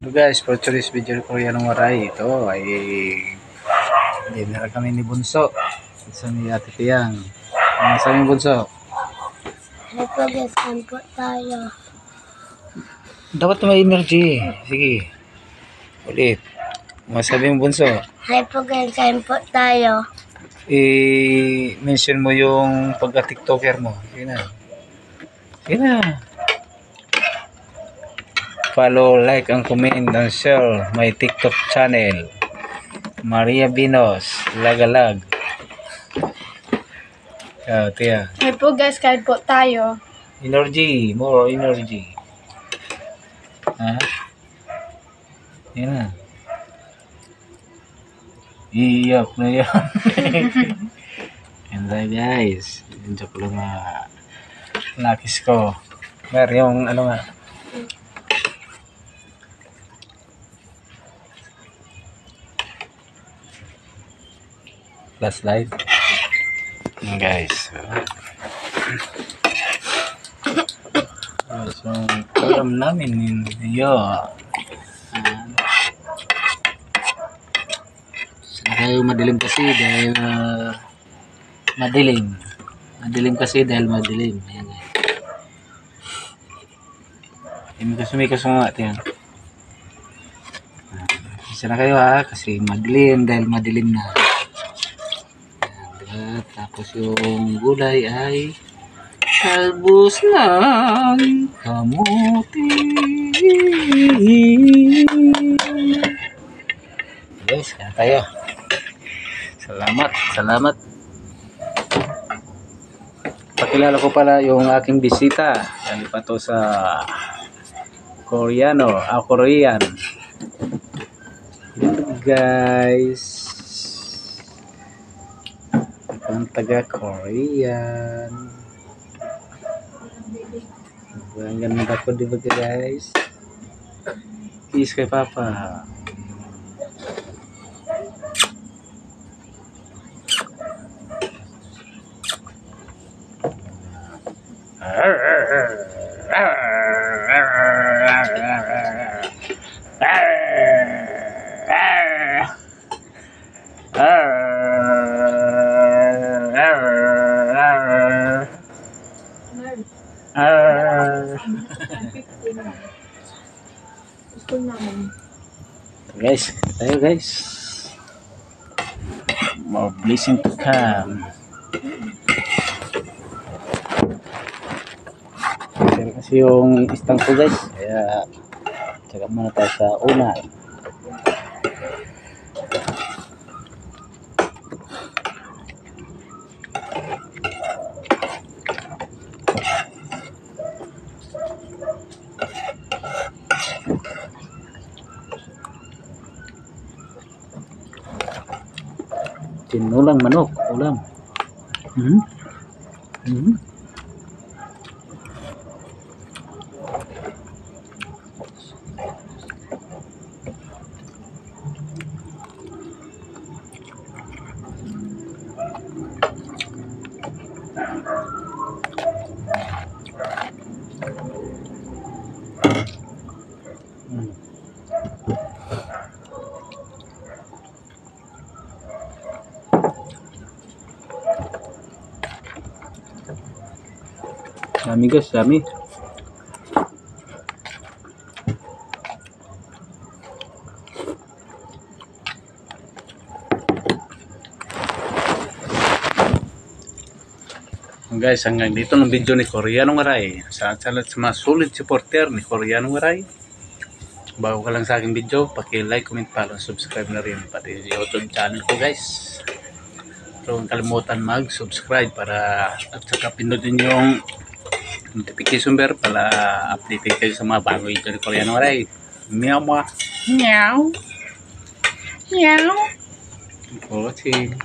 So guys, for today's video ko yan ng waray. Ito ay dinner kami ni Bunso. Isa ni Ate Tiang. Ano sa aming Bunso? Hypogaskan po tayo. Dapat may energy. Sige. Ulit. Masabi mo Bunso. Hypogaskan po tayo. I-mention mo yung pagka-tiktoker mo. Sige na. Sige na. Follow, like, and comment, and share my TikTok channel. Maria Binos, Lagalag. Tia. Hypogaskan po tayo. Energy, more energy. Ha? Yan na. Iyak na yan. And then guys, enjoy ko lang nakis ko. Mer, yung ano nga. Flashlight. Guys. So, program namin yo. Dahil madilim kasi dahil madilim. Madilim kasi dahil madilim. Ayan. May kasungat yan. Isa na kayo ha kasi madilim dahil madilim na. Ayan, tapos yung gulay ay talbos ng kamuti. Guys, kaya tayo. Salamat. Pakilala ko pala yung aking bisita. Yan pa to sa Korean. Guys. Ang taga Korean. Ang ganda ko di ba guys? Kiss kay Papa. Guys, more blessing to come. Kasi yung istang ko guys, kaya tsaga muna tayo sa una. Tinulang manok, ulam. Dami guys, dami. Guys, hanggang dito ng video ni Koreanong Waray. Sa mga solid supporter ni Koreanong Waray. Bago ka lang sa aking video, paki-like, comment, follow, subscribe na rin pati YouTube channel ko guys. Huwag kalimutan mag-subscribe para at saka pindutin yung notification bell para update kayo sa mga bagong video ni Koreanong Waray. Meow meow. Meow. Meow. Thank you for watching.